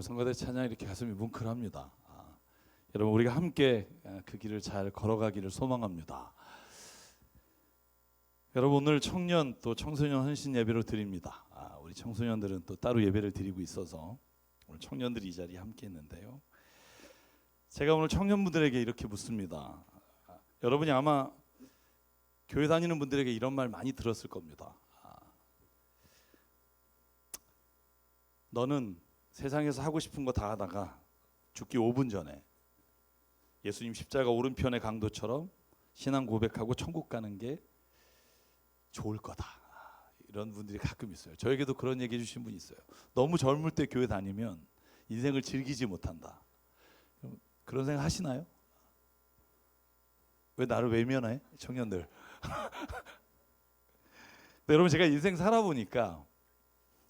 성가대 찬양 이렇게 가슴이 뭉클합니다. 여러분 우리가 함께 그 길을 잘 걸어가기를 소망합니다. 여러분 오늘 청년 또 청소년 헌신 예배를 드립니다. 우리 청소년들은 또 따로 예배를 드리고 있어서 오늘 청년들이 이 자리에 함께 있는데요. 제가 오늘 청년분들에게 이렇게 묻습니다. 여러분이 아마 교회 다니는 분들에게 이런 말 많이 들었을 겁니다. 너는 세상에서 하고 싶은 거 다 하다가 죽기 5분 전에 예수님 십자가 오른편의 강도처럼 신앙 고백하고 천국 가는 게 좋을 거다. 이런 분들이 가끔 있어요. 저에게도 그런 얘기 해주신 분이 있어요. 너무 젊을 때 교회 다니면 인생을 즐기지 못한다. 그런 생각 하시나요? 왜 나를 외면해? 청년들. 여러분 제가 인생 살아보니까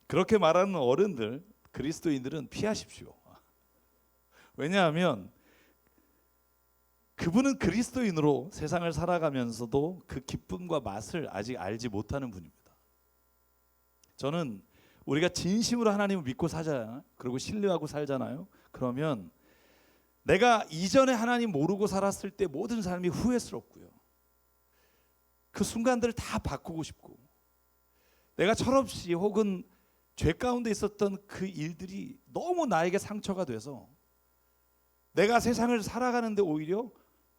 그렇게 말하는 어른들, 그리스도인들은 피하십시오. 왜냐하면 그분은 그리스도인으로 세상을 살아가면서도 그 기쁨과 맛을 아직 알지 못하는 분입니다. 저는 우리가 진심으로 하나님을 믿고 살잖아요. 그리고 신뢰하고 살잖아요. 그러면 내가 이전에 하나님 모르고 살았을 때 모든 삶이 후회스럽고요. 그 순간들을 다 바꾸고 싶고 내가 철없이 혹은 죄 가운데 있었던 그 일들이 너무 나에게 상처가 돼서 내가 세상을 살아가는데 오히려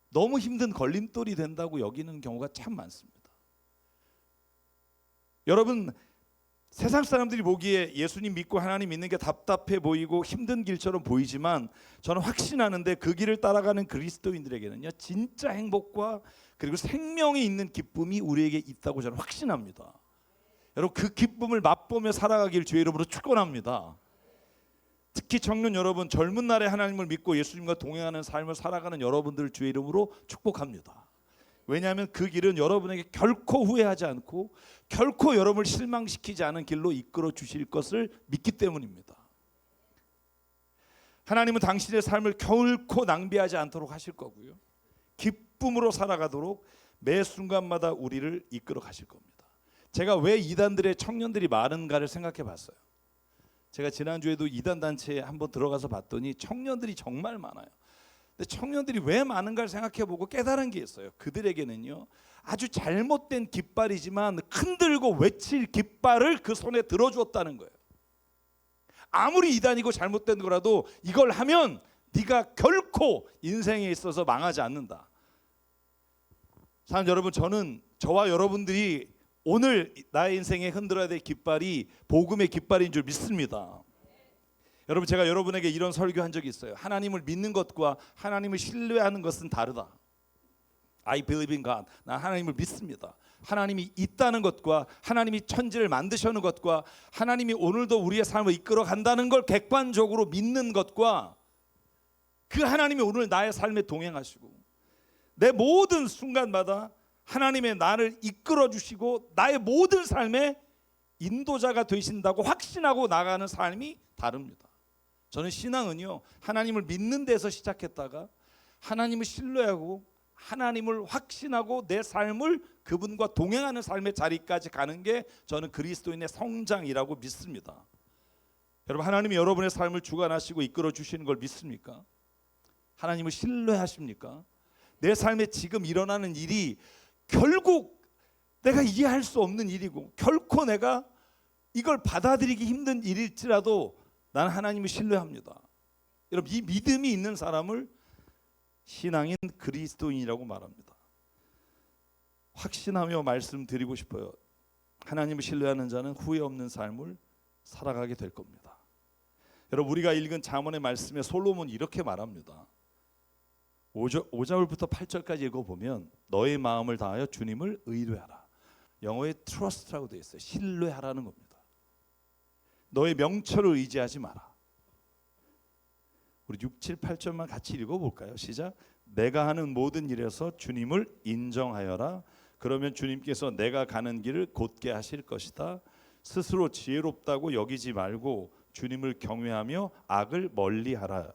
너무 힘든 걸림돌이 된다고 여기는 경우가 참 많습니다. 여러분 세상 사람들이 보기에 예수님 믿고 하나님 믿는 게 답답해 보이고 힘든 길처럼 보이지만 저는 확신하는데 그 길을 따라가는 그리스도인들에게는요 진짜 행복과 그리고 생명이 있는 기쁨이 우리에게 있다고 저는 확신합니다. 여러분 그 기쁨을 맛보며 살아가길 주의 이름으로 축원합니다. 특히 청년 여러분 젊은 날에 하나님을 믿고 예수님과 동행하는 삶을 살아가는 여러분들을 주의 이름으로 축복합니다. 왜냐하면 그 길은 여러분에게 결코 후회하지 않고 결코 여러분을 실망시키지 않은 길로 이끌어 주실 것을 믿기 때문입니다. 하나님은 당신의 삶을 결코 낭비하지 않도록 하실 거고요. 기쁨으로 살아가도록 매 순간마다 우리를 이끌어 가실 겁니다. 제가 왜 이단들의 청년들이 많은가를 생각해 봤어요. 제가 지난주에도 이단 단체에 한번 들어가서 봤더니 청년들이 정말 많아요. 근데 청년들이 왜 많은가를 생각해 보고 깨달은 게 있어요. 그들에게는요 아주 잘못된 깃발이지만 흔들고 외칠 깃발을 그 손에 들어주었다는 거예요. 아무리 이단이고 잘못된 거라도 이걸 하면 네가 결코 인생에 있어서 망하지 않는다. 사람 여러분 저는 저와 여러분들이 오늘 나의 인생에 흔들어야 될 깃발이 복음의 깃발인 줄 믿습니다. 여러분 제가 여러분에게 이런 설교한 적이 있어요. 하나님을 믿는 것과 하나님을 신뢰하는 것은 다르다. I believe in God. 난 하나님을 믿습니다. 하나님이 있다는 것과 하나님이 천지를 만드시는 것과 하나님이 오늘도 우리의 삶을 이끌어 간다는 걸 객관적으로 믿는 것과 그 하나님이 오늘 나의 삶에 동행하시고 내 모든 순간마다 하나님의 나를 이끌어 주시고 나의 모든 삶의 인도자가 되신다고 확신하고 나가는 삶이 다릅니다. 저는 신앙은요 하나님을 믿는 데서 시작했다가 하나님을 신뢰하고 하나님을 확신하고 내 삶을 그분과 동행하는 삶의 자리까지 가는 게 저는 그리스도인의 성장이라고 믿습니다. 여러분 하나님이 여러분의 삶을 주관하시고 이끌어 주시는 걸 믿습니까? 하나님을 신뢰하십니까? 내 삶에 지금 일어나는 일이 결국 내가 이해할 수 없는 일이고 결코 내가 이걸 받아들이기 힘든 일일지라도 나는 하나님을 신뢰합니다. 여러분 이 믿음이 있는 사람을 신앙인 그리스도인이라고 말합니다. 확신하며 말씀드리고 싶어요. 하나님을 신뢰하는 자는 후회 없는 삶을 살아가게 될 겁니다. 여러분 우리가 읽은 잠언의 말씀에 솔로몬이 이렇게 말합니다. 5절부터 8절까지 읽어보면 너의 마음을 다하여 주님을 의뢰하라. 영어에 trust라고 되어 있어요. 신뢰하라는 겁니다. 너의 명철을 의지하지 마라. 우리 6, 7, 8절만 같이 읽어볼까요? 시작. 내가 하는 모든 일에서 주님을 인정하여라. 그러면 주님께서 내가 가는 길을 곧게 하실 것이다. 스스로 지혜롭다고 여기지 말고 주님을 경외하며 악을 멀리하라.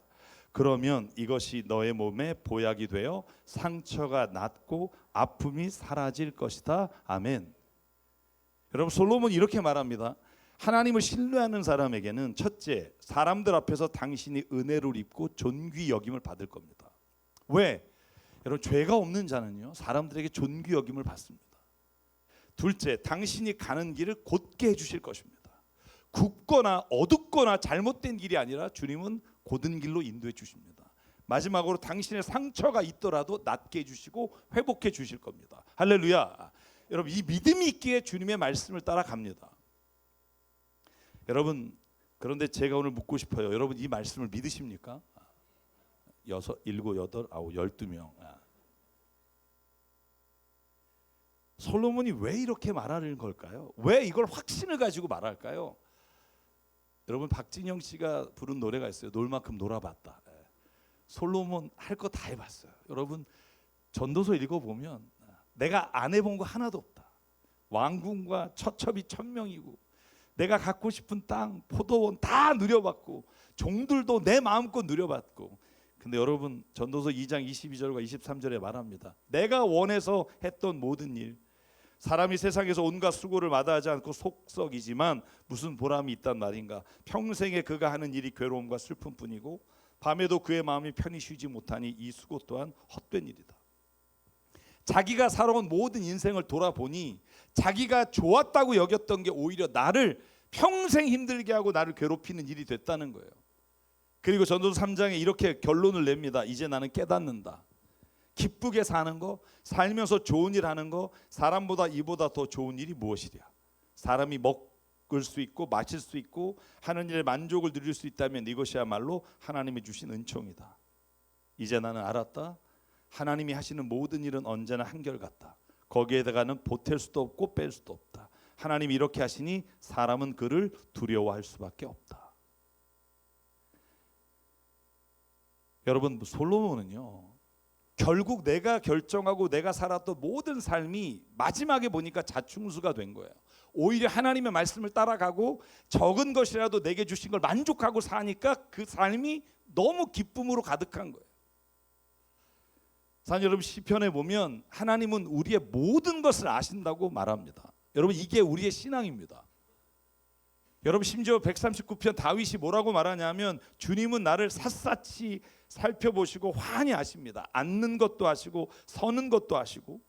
그러면 이것이 너의 몸에 보약이 되어 상처가 낫고 아픔이 사라질 것이다. 아멘. 여러분 솔로몬이 이렇게 말합니다. 하나님을 신뢰하는 사람에게는 첫째, 사람들 앞에서 당신이 은혜를 입고 존귀 여김을 받을 겁니다. 왜? 여러분, 죄가 없는 자는요 사람들에게 존귀 여김을 받습니다. 둘째, 당신이 가는 길을 곧게 해주실 것입니다. 굽거나 어둡거나 잘못된 길이 아니라 주님은 곧은 길로 인도해 주십니다. 마지막으로 당신의 상처가 있더라도 낫게 해주시고 회복해 주실 겁니다. 할렐루야. 여러분, 이 믿음이 있기에 주님의 말씀을 따라갑니다. 여러분, 그런데 제가 오늘 묻고 싶어요. 여러분, 이 말씀을 믿으십니까? 6, 7, 8, 9, 12명. 솔로몬이 왜 이렇게 말하는 걸까요? 왜 이걸 확신을 가지고 말할까요? 여러분, 박진영 씨가 부른 노래가 있어요. 놀 만큼 놀아봤다. 솔로몬 할 거 다 해봤어요. 여러분, 전도서 읽어보면 내가 안 해본 거 하나도 없다. 왕궁과 처첩이 1000명이고 내가 갖고 싶은 땅, 포도원 다 누려봤고 종들도 내 마음껏 누려봤고. 근데 여러분, 전도서 2장 22절과 23절에 말합니다. 내가 원해서 했던 모든 일, 사람이 세상에서 온갖 수고를 마다하지 않고 속썩이지만 무슨 보람이 있단 말인가. 평생에 그가 하는 일이 괴로움과 슬픔뿐이고 밤에도 그의 마음이 편히 쉬지 못하니 이 수고 또한 헛된 일이다. 자기가 살아온 모든 인생을 돌아보니 자기가 좋았다고 여겼던 게 오히려 나를 평생 힘들게 하고 나를 괴롭히는 일이 됐다는 거예요. 그리고 전도서 3장에 이렇게 결론을 냅니다. 이제 나는 깨닫는다. 기쁘게 사는 거, 살면서 좋은 일 하는 거, 사람보다 이보다 더 좋은 일이 무엇이랴. 사람이 먹을 수 있고 마실 수 있고 하는 일에 만족을 누릴 수 있다면 이것이야말로 하나님이 주신 은총이다. 이제 나는 알았다. 하나님이 하시는 모든 일은 언제나 한결같다. 거기에다가는 보탤 수도 없고 뺄 수도 없다. 하나님이 이렇게 하시니 사람은 그를 두려워할 수밖에 없다. 여러분, 솔로몬은요 결국 내가 결정하고 내가 살았던 모든 삶이 마지막에 보니까 자충수가 된 거예요. 오히려 하나님의 말씀을 따라가고 적은 것이라도 내게 주신 걸 만족하고 사니까 그 삶이 너무 기쁨으로 가득한 거예요. 사실 여러분, 시편에 보면 하나님은 우리의 모든 것을 아신다고 말합니다. 여러분, 이게 우리의 신앙입니다. 여러분, 심지어 139편 다윗이 뭐라고 말하냐면 주님은 나를 샅샅이 살펴보시고 환히 아십니다. 앉는 것도 아시고 서는 것도 아시고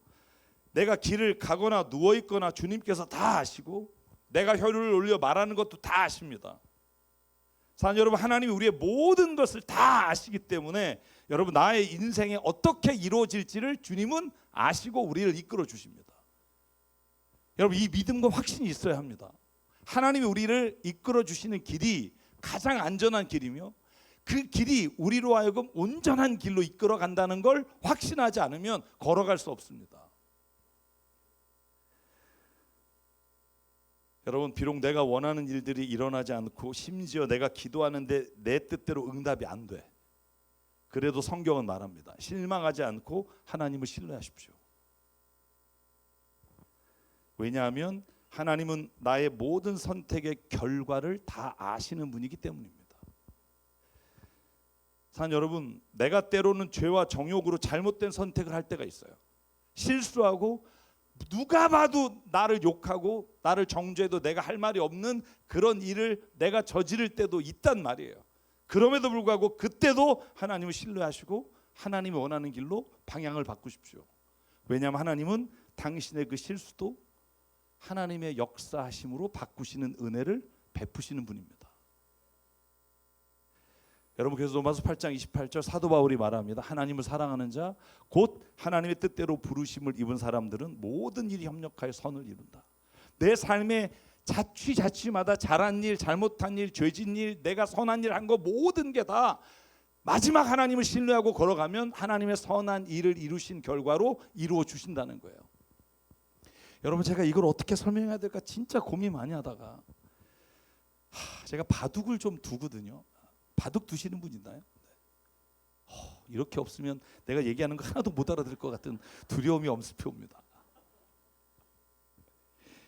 내가 길을 가거나 누워있거나 주님께서 다 아시고 내가 혀를 올려 말하는 것도 다 아십니다. 사실 여러분, 하나님이 우리의 모든 것을 다 아시기 때문에 여러분, 나의 인생에 어떻게 이루어질지를 주님은 아시고 우리를 이끌어 주십니다. 여러분, 이 믿음과 확신이 있어야 합니다. 하나님이 우리를 이끌어 주시는 길이 가장 안전한 길이며 그 길이 우리로 하여금 온전한 길로 이끌어 간다는 걸 확신하지 않으면 걸어갈 수 없습니다. 여러분, 비록 내가 원하는 일들이 일어나지 않고 심지어 내가 기도하는데 내 뜻대로 응답이 안 돼. 그래도 성경은 말합니다. 실망하지 않고 하나님을 신뢰하십시오. 왜냐하면 하나님은 나의 모든 선택의 결과를 다 아시는 분이기 때문입니다. 사실 여러분, 내가 때로는 죄와 정욕으로 잘못된 선택을 할 때가 있어요. 실수하고 누가 봐도 나를 욕하고 나를 정죄해도 내가 할 말이 없는 그런 일을 내가 저지를 때도 있단 말이에요. 그럼에도 불구하고 그때도 하나님을 신뢰하시고 하나님이 원하는 길로 방향을 바꾸십시오. 왜냐하면 하나님은 당신의 그 실수도 하나님의 역사하심으로 바꾸시는 은혜를 베푸시는 분입니다. 여러분, 그래서 로마서 8장 28절 사도 바울이 말합니다. 하나님을 사랑하는 자 곧 하나님의 뜻대로 부르심을 입은 사람들은 모든 일이 협력하여 선을 이룬다. 내 삶의 자취마다 잘한 일, 잘못한 일, 죄진 일, 내가 선한 일 한 거 모든 게 다 마지막 하나님을 신뢰하고 걸어가면 하나님의 선한 일을 이루신 결과로 이루어 주신다는 거예요. 여러분, 제가 이걸 어떻게 설명해야 될까 진짜 고민 많이 하다가 제가 바둑을 좀 두거든요. 바둑 두시는 분 있나요? 이렇게 없으면 내가 얘기하는 거 하나도 못 알아들을 것 같은 두려움이 엄습해 옵니다.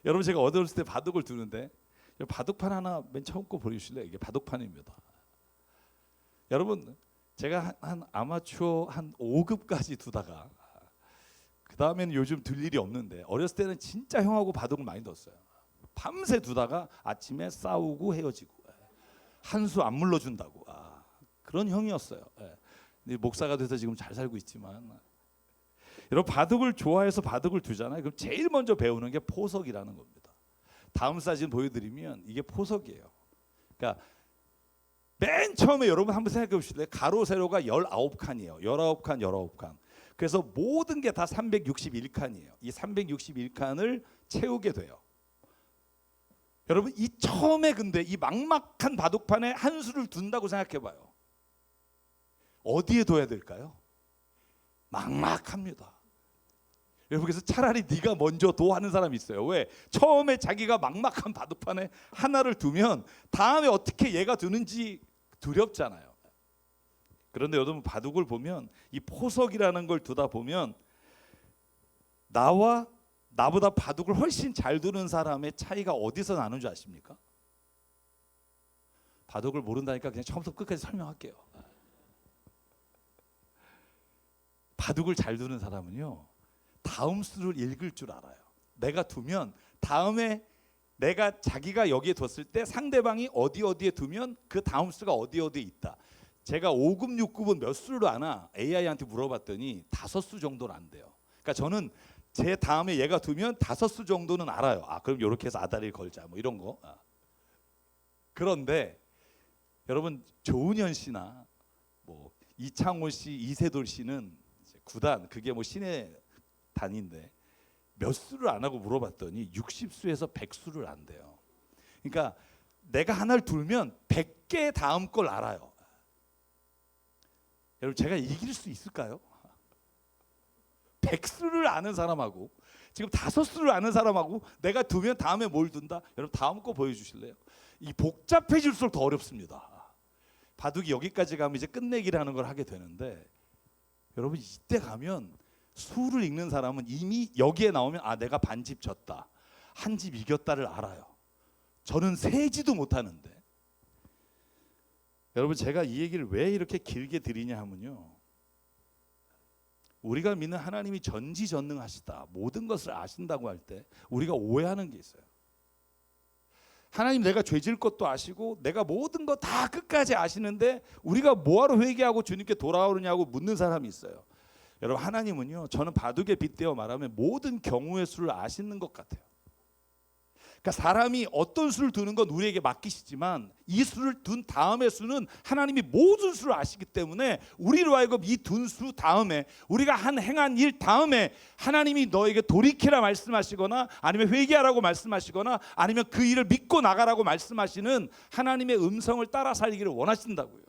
여러분, 제가 어렸을 때 바둑을 두는데 바둑판 하나 맨 처음 거 보여주실래요? 이게 바둑판입니다. 여러분, 제가 한 아마추어 한 5급까지 두다가 그 다음에는 요즘 둘 일이 없는데 어렸을 때는 진짜 형하고 바둑을 많이 뒀어요. 밤새 두다가 아침에 싸우고 헤어지고 한 수 안 물러준다고. 그런 형이었어요. 근데 목사가 돼서 지금 잘 살고 있지만, 여러분 바둑을 좋아해서 바둑을 두잖아요. 그럼 제일 먼저 배우는 게 포석이라는 겁니다. 다음 사진 보여드리면 이게 포석이에요. 그러니까 맨 처음에 여러분 한번 생각해 보실래요? 가로 세로가 19칸이에요. 19칸, 19칸. 그래서 모든 게 다 361칸이에요. 이 361칸을 채우게 돼요. 여러분 이 처음에 근데 이 막막한 바둑판에 한 수를 둔다고 생각해 봐요. 어디에 둬야 될까요? 막막합니다. 여러분 그래서 차라리 네가 먼저 둬 하는 사람이 있어요. 왜? 처음에 자기가 막막한 바둑판에 하나를 두면 다음에 어떻게 얘가 두는지 두렵잖아요. 그런데 여러분 바둑을 보면 이 포석이라는 걸 두다 보면 나보다 바둑을 훨씬 잘 두는 사람의 차이가 어디서 나는 줄 아십니까? 바둑을 모른다니까 그냥 처음부터 끝까지 설명할게요. 바둑을 잘 두는 사람은요, 다음 수를 읽을 줄 알아요. 내가 두면 다음에 자기가 여기에 뒀을 때 상대방이 어디에 두면 그 다음 수가 어디에 있다. 제가 5급, 6급은 몇 수를 아나 AI한테 물어봤더니 5수 정도는 안 돼요. 그러니까 저는 제 다음에 얘가 두면 5수 정도는 알아요. 그럼 이렇게 해서 아다리를 걸자 뭐 이런 거. 그런데 여러분 조은현 씨나 뭐 이창호 씨, 이세돌 씨는 구단 그게 뭐 신의 단인데 몇 수를 안 하고 물어봤더니 60수에서 100수를 안 돼요. 그러니까 내가 하나를 두면 100개 다음 걸 알아요. 여러분 제가 이길 수 있을까요? 100수를 아는 사람하고 지금 5수를 아는 사람하고 내가 두면 다음에 뭘 둔다? 여러분 다음 거 보여주실래요? 이 복잡해질수록 더 어렵습니다. 바둑이 여기까지 가면 이제 끝내기라는 걸 하게 되는데, 여러분 이때 가면 수를 읽는 사람은 이미 여기에 나오면 내가 반집 졌다, 한 집 이겼다를 알아요. 저는 세지도 못하는데. 여러분 제가 이 얘기를 왜 이렇게 길게 드리냐 하면요, 우리가 믿는 하나님이 전지전능하시다, 모든 것을 아신다고 할 때 우리가 오해하는 게 있어요. 하나님 내가 죄질 것도 아시고 내가 모든 거 다 끝까지 아시는데 우리가 뭐하러 회개하고 주님께 돌아오느냐고 묻는 사람이 있어요. 여러분 하나님은요, 저는 바둑에 빗대어 말하면 모든 경우의 수를 아시는 것 같아요. 그러니까 사람이 어떤 수를 두는 건 우리에게 맡기시지만 이 수를 둔 다음의 수는 하나님이 모든 수를 아시기 때문에 우리로 하여금 이 둔 수 다음에 우리가 행한 일 다음에 하나님이 너에게 돌이키라 말씀하시거나 아니면 회개하라고 말씀하시거나 아니면 그 일을 믿고 나가라고 말씀하시는 하나님의 음성을 따라 살기를 원하신다고요.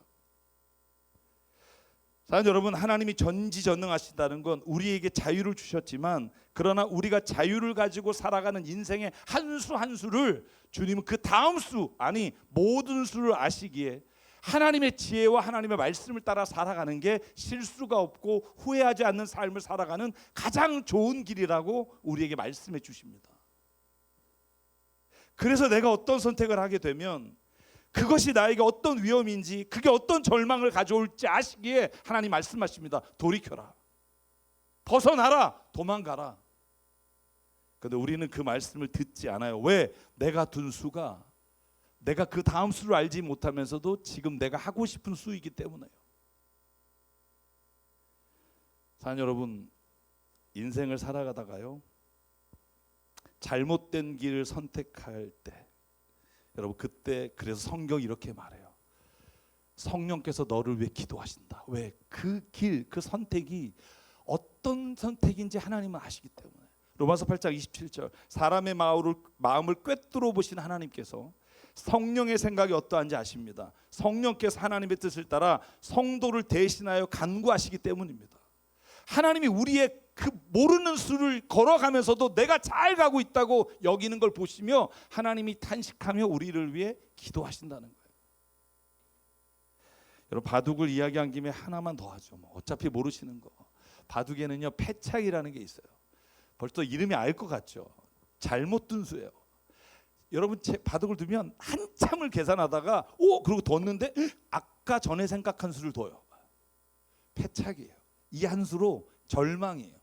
사랑하는 여러분, 하나님이 전지전능하시다는 건 우리에게 자유를 주셨지만, 그러나 우리가 자유를 가지고 살아가는 인생의 한 수 한 수를 주님은 그 다음 수, 아니 모든 수를 아시기에 하나님의 지혜와 하나님의 말씀을 따라 살아가는 게 실수가 없고 후회하지 않는 삶을 살아가는 가장 좋은 길이라고 우리에게 말씀해 주십니다. 그래서 내가 어떤 선택을 하게 되면 그것이 나에게 어떤 위험인지, 그게 어떤 절망을 가져올지 아시기에 하나님 말씀하십니다. 돌이켜라, 벗어나라, 도망가라. 그런데 우리는 그 말씀을 듣지 않아요. 왜? 내가 둔 수가 내가 그 다음 수를 알지 못하면서도 지금 내가 하고 싶은 수이기 때문에요. 사랑하는 여러분, 인생을 살아가다가요, 잘못된 길을 선택할 때, 여러분 그때 그래서 성경이 이렇게 말해요. 성령께서 너를 위해 기도하신다. 왜? 그 길, 그 선택이 어떤 선택인지 하나님은 아시기 때문에. 로마서 8장 27절, 사람의 마음을 꿰뚫어 보신 하나님께서 성령의 생각이 어떠한지 아십니다. 성령께서 하나님의 뜻을 따라 성도를 대신하여 간구하시기 때문입니다. 하나님이 우리의 그 모르는 수를 걸어가면서도 내가 잘 가고 있다고 여기는 걸 보시며 하나님이 탄식하며 우리를 위해 기도하신다는 거예요. 여러분 바둑을 이야기한 김에 하나만 더 하죠. 어차피 모르시는 거. 바둑에는요 패착이라는 게 있어요. 벌써 이름이 알 것 같죠. 잘못 둔 수예요. 여러분 바둑을 두면 한참을 계산하다가 그러고 뒀는데 아까 전에 생각한 수를 둬요. 패착이에요. 이 한 수로 절망이에요.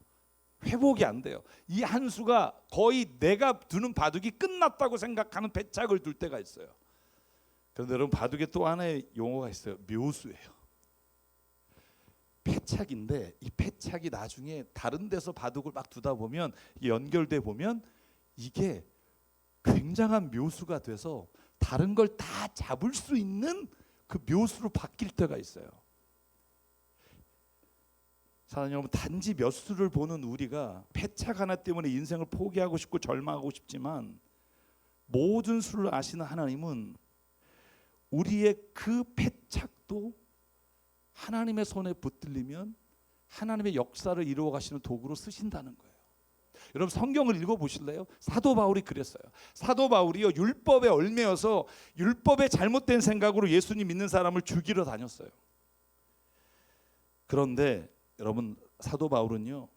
회복이 안 돼요. 이 한 수가 거의 내가 두는 바둑이 끝났다고 생각하는 패착을 둘 때가 있어요. 그런데 여러분, 바둑에 또 하나의 용어가 있어요. 묘수예요. 패착인데 이 패착이 나중에 다른 데서 바둑을 막 두다 보면, 연결돼 보면 이게 굉장한 묘수가 돼서 다른 걸 다 잡을 수 있는 그 묘수로 바뀔 때가 있어요. 사랑하는 여러분, 단지 몇 수를 보는 우리가 패착 하나 때문에 인생을 포기하고 싶고 절망하고 싶지만, 모든 수를 아시는 하나님은 우리의 그 패착도 하나님의 손에 붙들리면 하나님의 역사를 이루어 가시는 도구로 쓰신다는 거예요. 여러분, 성경을 읽어보실래요? 사도 바울이 그랬어요. 사도 바울이요, 율법에 얽매여서 율법의 잘못된 생각으로 예수님 믿는 사람을 죽이러 다녔어요. 그런데 여러분, 사도 바울은요,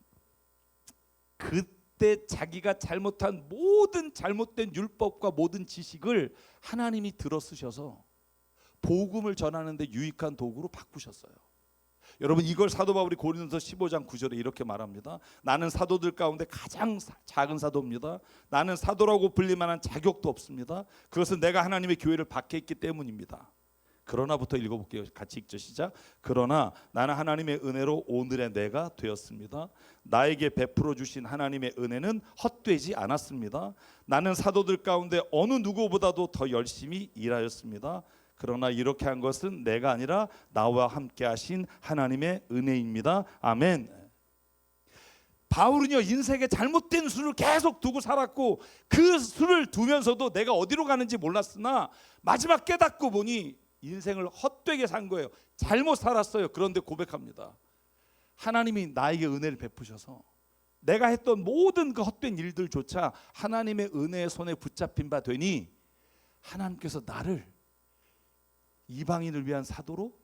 그때 자기가 잘못한 모든 잘못된 율법과 모든 지식을 하나님이 들어 쓰셔서 복음을 전하는데 유익한 도구로 바꾸셨어요. 여러분, 이걸 사도 바울이 고린도서 15장 9절에 이렇게 말합니다. 나는 사도들 가운데 가장 작은 사도입니다. 나는 사도라고 불릴 만한 자격도 없습니다. 그것은 내가 하나님의 교회를 박해했기 때문입니다. 그러나부터 읽어볼게요. 같이 읽죠. 시작. 그러나 나는 하나님의 은혜로 오늘의 내가 되었습니다. 나에게 베풀어 주신 하나님의 은혜는 헛되지 않았습니다. 나는 사도들 가운데 어느 누구보다도 더 열심히 일하였습니다. 그러나 이렇게 한 것은 내가 아니라 나와 함께 하신 하나님의 은혜입니다. 아멘. 바울은요, 인생에 잘못된 수를 계속 두고 살았고, 그 수를 두면서도 내가 어디로 가는지 몰랐으나 마지막 깨닫고 보니 인생을 헛되게 산 거예요. 잘못 살았어요. 그런데 고백합니다. 하나님이 나에게 은혜를 베푸셔서 내가 했던 모든 그 헛된 일들조차 하나님의 은혜의 손에 붙잡힌 바 되니 하나님께서 나를 이방인을 위한 사도로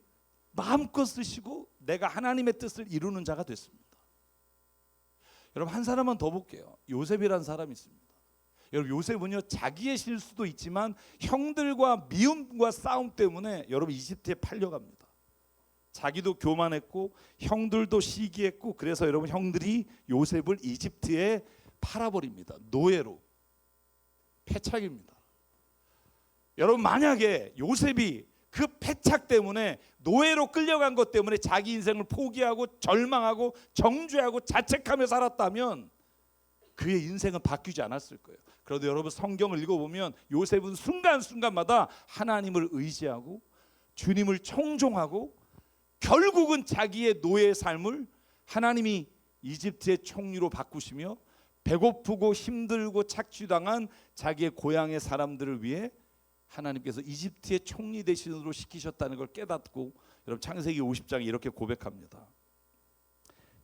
마음껏 쓰시고 내가 하나님의 뜻을 이루는 자가 됐습니다. 여러분, 한 사람만 더 볼게요. 요셉이라는 사람이 있습니다. 여러분, 요셉은요, 자기의 실수도 있지만 형들과 미움과 싸움 때문에 여러분 이집트에 팔려갑니다. 자기도 교만했고 형들도 시기했고, 그래서 여러분 형들이 요셉을 이집트에 팔아버립니다. 노예로. 패착입니다. 여러분, 만약에 요셉이 그 패착 때문에 노예로 끌려간 것 때문에 자기 인생을 포기하고 절망하고 정죄하고 자책하며 살았다면 그의 인생은 바뀌지 않았을 거예요. 그런데 여러분, 성경을 읽어보면 요셉은 순간순간마다 하나님을 의지하고 주님을 청종하고 결국은 자기의 노예의 삶을 하나님이 이집트의 총리로 바꾸시며 배고프고 힘들고 착취당한 자기의 고향의 사람들을 위해 하나님께서 이집트의 총리 대신으로 시키셨다는 걸 깨닫고, 여러분 창세기 50장에 이렇게 고백합니다.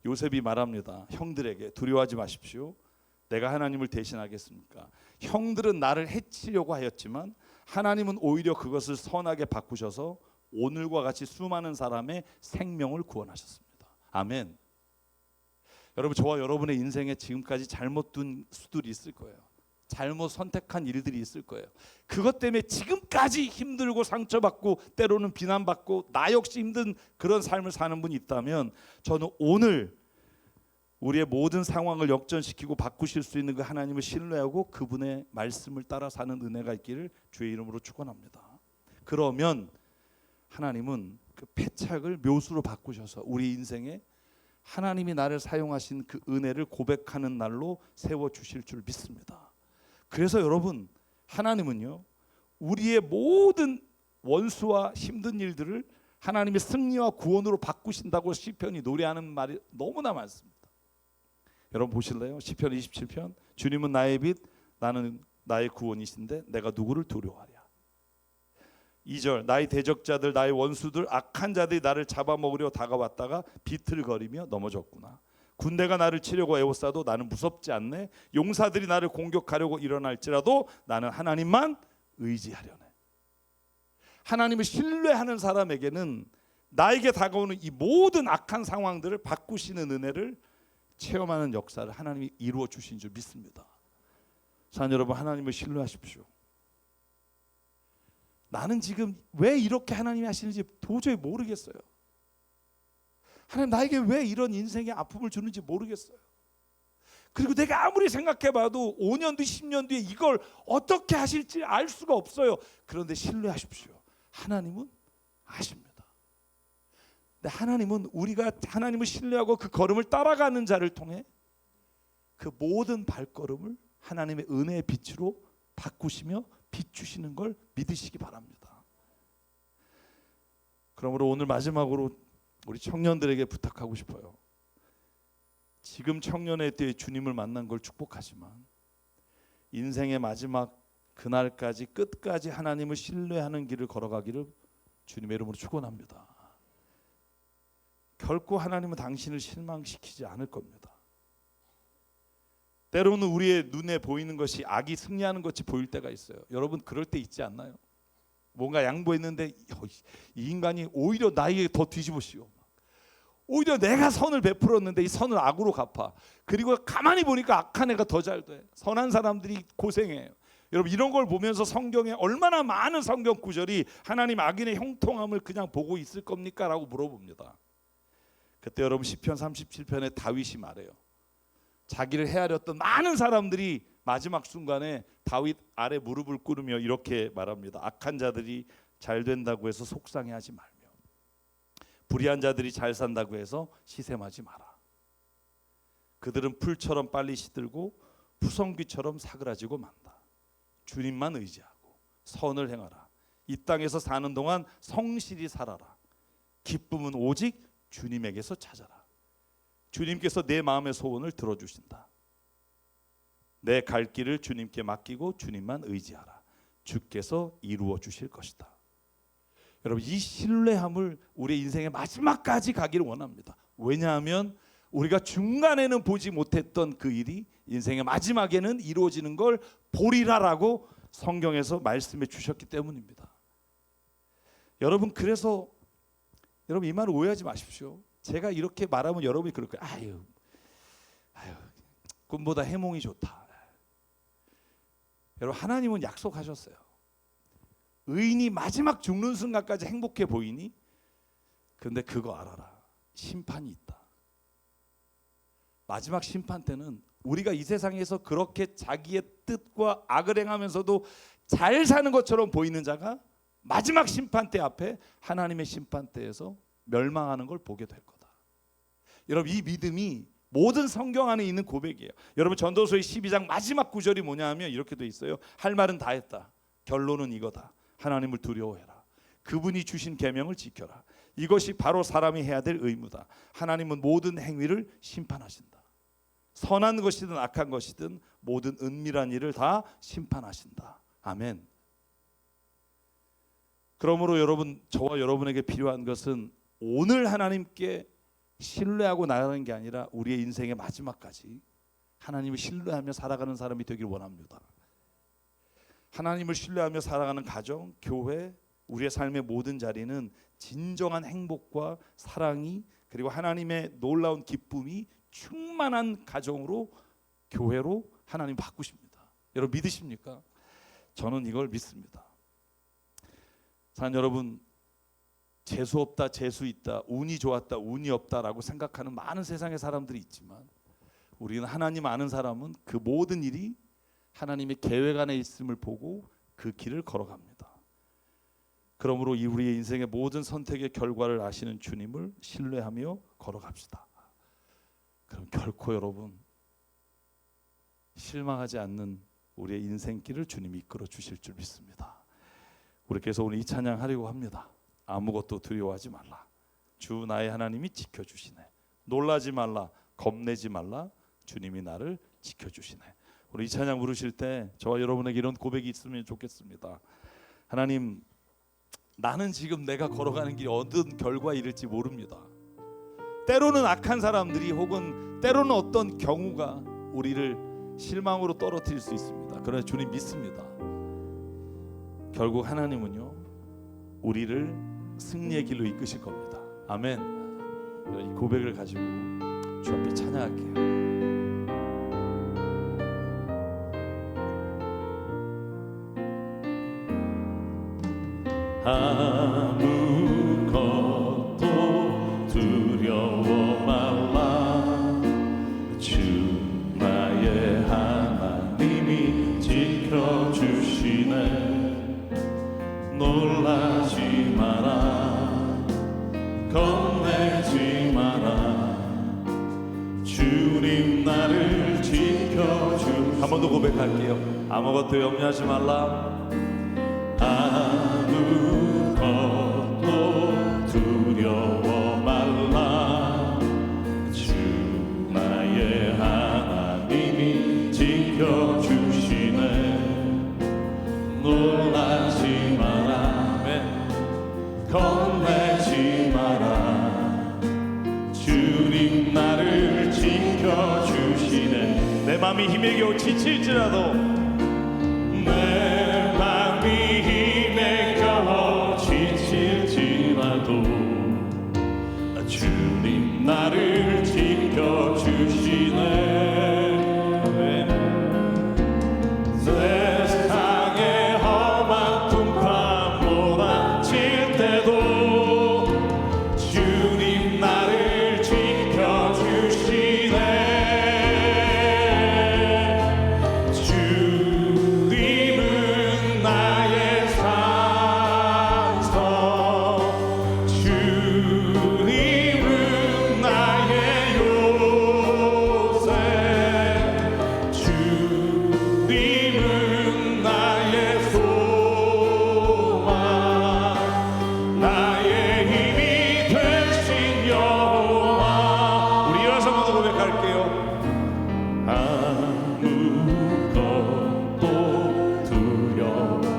요셉이 말합니다. 형들에게 두려워하지 마십시오. 내가 하나님을 대신하겠습니까? 형들은 나를 해치려고 하였지만 하나님은 오히려 그것을 선하게 바꾸셔서 오늘과 같이 수많은 사람의 생명을 구원하셨습니다. 아멘. 여러분, 저와 여러분의 인생에 지금까지 잘못 둔 수들이 있을 거예요. 잘못 선택한 일들이 있을 거예요. 그것 때문에 지금까지 힘들고 상처받고 때로는 비난받고 나 역시 힘든 그런 삶을 사는 분이 있다면, 저는 오늘 우리의 모든 상황을 역전시키고 바꾸실 수 있는 그 하나님을 신뢰하고 그분의 말씀을 따라 사는 은혜가 있기를 주의 이름으로 축원합니다. 그러면 하나님은 그 패착을 묘수로 바꾸셔서 우리 인생에 하나님이 나를 사용하신 그 은혜를 고백하는 날로 세워주실 줄 믿습니다. 그래서 여러분, 하나님은요, 우리의 모든 원수와 힘든 일들을 하나님의 승리와 구원으로 바꾸신다고 시편이 노래하는 말이 너무나 많습니다. 여러분 보실래요? 시편 27편. 주님은 나의 빛, 나는 나의 구원이신데 내가 누구를 두려워하랴. 2절. 나의 대적자들, 나의 원수들, 악한 자들이 나를 잡아먹으려 다가왔다가 비틀거리며 넘어졌구나. 군대가 나를 치려고 에워싸도 나는 무섭지 않네. 용사들이 나를 공격하려고 일어날지라도 나는 하나님만 의지하려네. 하나님을 신뢰하는 사람에게는 나에게 다가오는 이 모든 악한 상황들을 바꾸시는 은혜를 체험하는 역사를 하나님이 이루어 주신 줄 믿습니다. 사랑하는 여러분, 하나님을 신뢰하십시오. 나는 지금 왜 이렇게 하나님이 하시는지 도저히 모르겠어요. 하나님 나에게 왜 이런 인생의 아픔을 주는지 모르겠어요. 그리고 내가 아무리 생각해봐도 5년 뒤 10년 뒤에 이걸 어떻게 하실지 알 수가 없어요. 그런데 신뢰하십시오. 하나님은 아십니다. 근데 하나님은 우리가 하나님을 신뢰하고 그 걸음을 따라가는 자를 통해 그 모든 발걸음을 하나님의 은혜의 빛으로 바꾸시며 비추시는 걸 믿으시기 바랍니다. 그러므로 오늘 마지막으로 우리 청년들에게 부탁하고 싶어요. 지금 청년의 때에 주님을 만난 걸 축복하지만 인생의 마지막 그날까지 끝까지 하나님을 신뢰하는 길을 걸어가기를 주님의 이름으로 축원합니다. 결코 하나님은 당신을 실망시키지 않을 겁니다. 때로는 우리의 눈에 보이는 것이 악이 승리하는 것이 보일 때가 있어요. 여러분 그럴 때 있지 않나요? 뭔가 양보했는데 이 인간이 오히려 나에게 더 뒤집어씌워. 오히려 내가 선을 베풀었는데 이 선을 악으로 갚아. 그리고 가만히 보니까 악한 애가 더 잘 돼. 선한 사람들이 고생해요. 여러분 이런 걸 보면서 성경에 얼마나 많은 성경 구절이 하나님 악인의 형통함을 그냥 보고 있을 겁니까? 라고 물어봅니다. 그때 여러분 시편 37편에 다윗이 말해요. 자기를 헤아렸던 많은 사람들이 마지막 순간에 다윗 아래 무릎을 꿇으며 이렇게 말합니다. 악한 자들이 잘 된다고 해서 속상해하지 말며 불의한 자들이 잘 산다고 해서 시샘하지 마라. 그들은 풀처럼 빨리 시들고 푸성귀처럼 사그라지고 만다. 주님만 의지하고 선을 행하라. 이 땅에서 사는 동안 성실히 살아라. 기쁨은 오직 주님에게서 찾아라. 주님께서 내 마음의 소원을 들어주신다. 내 갈 길을 주님께 맡기고 주님만 의지하라. 주께서 이루어 주실 것이다. 여러분 이 신뢰함을 우리 인생의 마지막까지 가기를 원합니다. 왜냐하면 우리가 중간에는 보지 못했던 그 일이 인생의 마지막에는 이루어지는 걸 보리라라고 성경에서 말씀해 주셨기 때문입니다. 여러분 그래서 여러분 이 말을 오해하지 마십시오. 제가 이렇게 말하면 여러분이 그럴 거예요. 아유 꿈보다 해몽이 좋다. 여러분 하나님은 약속하셨어요. 의인이 마지막 죽는 순간까지 행복해 보이니? 근데 그거 알아라. 심판이 있다. 마지막 심판 때는 우리가 이 세상에서 그렇게 자기의 뜻과 악을 행하면서도 잘 사는 것처럼 보이는 자가 마지막 심판대 앞에 하나님의 심판대에서 멸망하는 걸 보게 될 거다. 여러분 이 믿음이 모든 성경 안에 있는 고백이에요. 여러분 전도서의 12장 마지막 구절이 뭐냐 하면 이렇게 돼 있어요. 할 말은 다 했다. 결론은 이거다. 하나님을 두려워해라. 그분이 주신 계명을 지켜라. 이것이 바로 사람이 해야 될 의무다. 하나님은 모든 행위를 심판하신다. 선한 것이든 악한 것이든 모든 은밀한 일을 다 심판하신다. 아멘. 그러므로 여러분 저와 여러분에게 필요한 것은 오늘 하나님께 신뢰하고 나가는 게 아니라 우리의 인생의 마지막까지 하나님을 신뢰하며 살아가는 사람이 되길 원합니다. 하나님을 신뢰하며 살아가는 가정, 교회, 우리의 삶의 모든 자리는 진정한 행복과 사랑이 그리고 하나님의 놀라운 기쁨이 충만한 가정으로 교회로 하나님 바꾸십니다. 여러분 믿으십니까? 저는 이걸 믿습니다. 사랑 여러분 재수 없다 재수 있다 운이 좋았다 운이 없다라고 생각하는 많은 세상의 사람들이 있지만 우리는 하나님 아는 사람은 그 모든 일이 하나님의 계획 안에 있음을 보고 그 길을 걸어갑니다. 그러므로 우리의 인생의 모든 선택의 결과를 아시는 주님을 신뢰하며 걸어갑시다. 그럼 결코 여러분 실망하지 않는 우리의 인생길을 주님이 이끌어 주실 줄 믿습니다. 우리께서 오늘 이 찬양 하려고 합니다. 아무것도 두려워하지 말라. 주 나의 하나님이 지켜주시네. 놀라지 말라. 겁내지 말라. 주님이 나를 지켜주시네. 우리 이 찬양 부르실 때 저와 여러분에게 이런 고백이 있으면 좋겠습니다. 하나님 나는 지금 내가 걸어가는 길이 어떤 결과 이를지 모릅니다. 때로는 악한 사람들이 혹은 때로는 어떤 경우가 우리를 실망으로 떨어뜨릴 수 있습니다. 그러나 주님 믿습니다. 결국 하나님은요 우리를 승리의 길로 이끄실 겁니다. 아멘. 이 고백을 가지고 주 앞에 찬양할게요. 아무것도 두려워 말라. 주 나의 겁내지 마라. 주님 나를 지켜주. 한 번 더 고백할게요. 아무것도 염려하지 말라. 아무것도 두려워 말라. 주 나의 하나님이 지켜주시네. 놀라지 마라. 겁내지 마라. 주님 나를 지켜주시네. 내 맘이 힘에 겨우 지칠지라도, 내 맘이 힘에 겨우 지칠지라도 주님 나를 지켜주시네. 세상의 험한 풍파 몰아칠 때도 주님 나를 지켜주시네. 주님은 나의 산성, 주님은 나의 요새, 주님은 나의 소망, 나의 힘이 되신 여호와. 우리 일어서 모두 고백할게요. 아무것도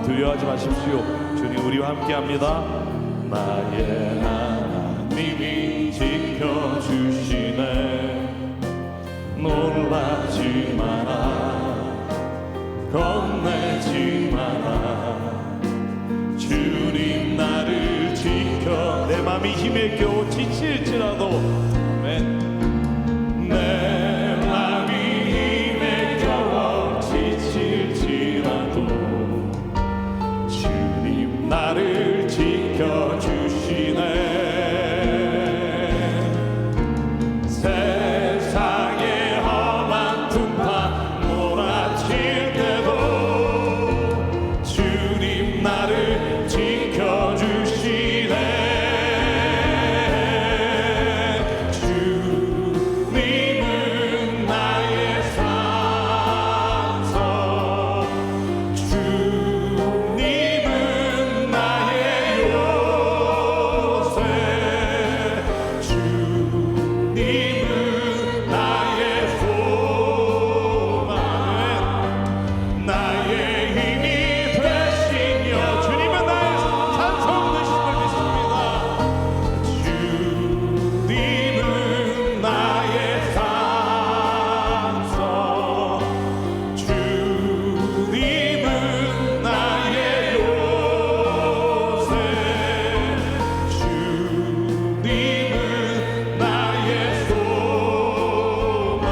두려워하지 마십시오. 주님 우리와 함께합니다. 나의 하나님이 지켜주시네. 놀라지 마라. 겁내지 마라. 주님 나를 지켜. 내 맘이 힘에 겨우 지칠지라도, 아멘. 내 맘이 힘에 겨우 지칠지라도 주님 나를 지켜주시네. 세상의 험한 풍파 몰아칠 때도 주님 나를 지켜주시네. 주님은 나의 산성, 주님은 나의 요새, 주님은 나의 소망, 나의 힘이 되시며. 주님은 나의 산성 되심을 믿습니다. 주님은 나의 산성, 주님은 나의 요새, 주님은 나의 소망,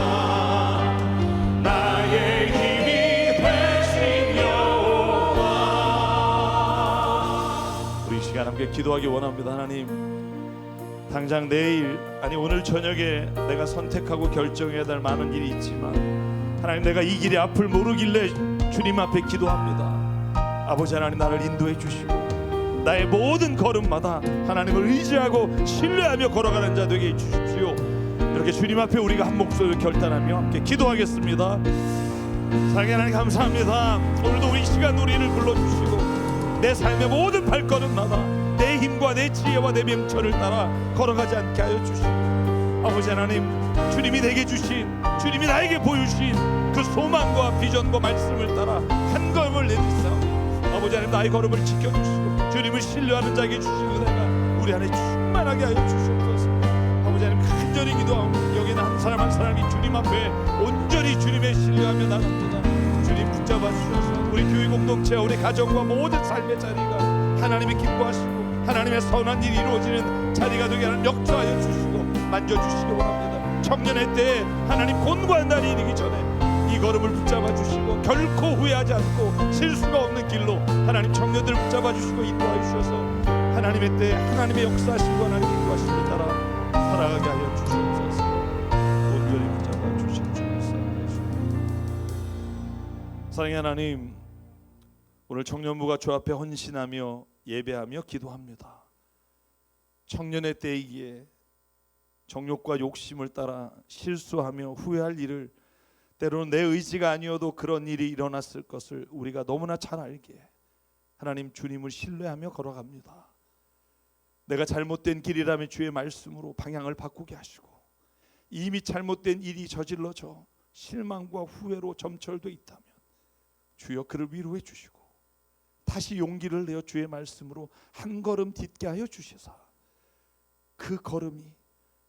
나의 힘이 되신 여호와. 우리 이 시간 함께 기도하기 원합니다. 하나님, 당장 내일, 아니 오늘 저녁에 내가 선택하고 결정해야 될 많은 일이 있지만, 하나님 내가 이 길의 앞을 모르길래 주님 앞에 기도합니다. 아버지 하나님, 나를 인도해 주시고 나의 모든 걸음마다 하나님을 의지하고 신뢰하며 걸어가는 자 되게 해주십시오. 이렇게 주님 앞에 우리가 한 목소리로 결단하며 함께 기도하겠습니다. 사랑하는 하나님 감사합니다. 오늘도 우리 시간 우리를 불러주시고 내 삶의 모든 발걸음마다 내 힘과 내 지혜와 내 명철을 따라 걸어가지 않게 하여 주시고, 아버지 하나님, 주님이 내게 주신, 주님이 나에게 보여주신 그 소망과 비전과 말씀을 따라 한 걸음을 내딛사오니 아버지 하나님, 나의 걸음을 지켜주시고 주님을 신뢰하는 자에게 주시고 내가 우리 안에 충만하게 하여 주시옵소서. 아버지 하나님, 간절히 기도하옵니다. 여기는 한 사람 한 사람이 주님 앞에 온전히 주님의 신뢰하며 나갑니다. 주님 붙잡아 주셔서 우리 교회 공동체와 우리 가정과 모든 삶의 자리가 하나님이 기뻐하시고 하나님의 선한 일이 이루어지는 자리가 되게 하는 역사하여 주시고 만져주시기 원합니다. 청년의 때에 하나님 곤고한 날이 이르기 전에 이 걸음을 붙잡아 주시고 결코 후회하지 않고 실수가 없는 길로 하나님 청년들 붙잡아 주시고 인도하여 주셔서 하나님의 때에 하나님의 역사하시고 하나님의 인도하심을 따라 살아가게 하여 주시옵소서. 온전히 붙잡아 주시옵소서. 사랑의 하나님, 오늘 청년부가 주 앞에 헌신하며 예배하며 기도합니다. 청년의 때이기에 정욕과 욕심을 따라 실수하며 후회할 일을, 때로는 내 의지가 아니어도 그런 일이 일어났을 것을 우리가 너무나 잘 알기에 하나님 주님을 신뢰하며 걸어갑니다. 내가 잘못된 길이라면 주의 말씀으로 방향을 바꾸게 하시고, 이미 잘못된 일이 저질러져 실망과 후회로 점철돼 있다면 주여 그를 위로해 주시고 다시 용기를 내어 주의 말씀으로 한 걸음 딛게 하여 주시사 그 걸음이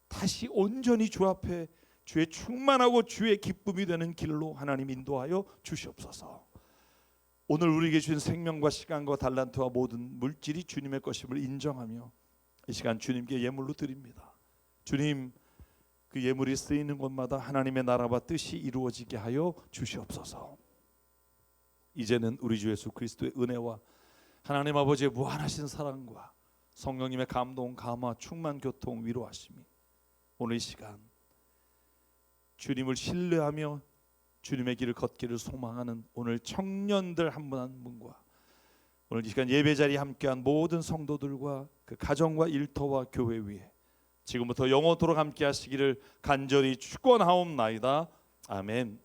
다시 온전히 주 앞에 주의 충만하고 주의 기쁨이 되는 길로 하나님 인도하여 주시옵소서. 오늘 우리에게 주신 생명과 시간과 달란트와 모든 물질이 주님의 것임을 인정하며 이 시간 주님께 예물로 드립니다. 주님, 그 예물이 쓰이는 곳마다 하나님의 나라와 뜻이 이루어지게 하여 주시옵소서. 이제는 우리 주 예수 그리스도의 은혜와 하나님 아버지의 무한하신 사랑과 성령님의 감동, 감화, 충만, 교통, 위로하심이 오늘 이 시간 주님을 신뢰하며 주님의 길을 걷기를 소망하는 오늘 청년들 한 분 한 분과 오늘 이 시간 예배자리에 함께한 모든 성도들과 그 가정과 일터와 교회 위에 지금부터 영원토록 함께 하시기를 간절히 축원하옵나이다. 아멘.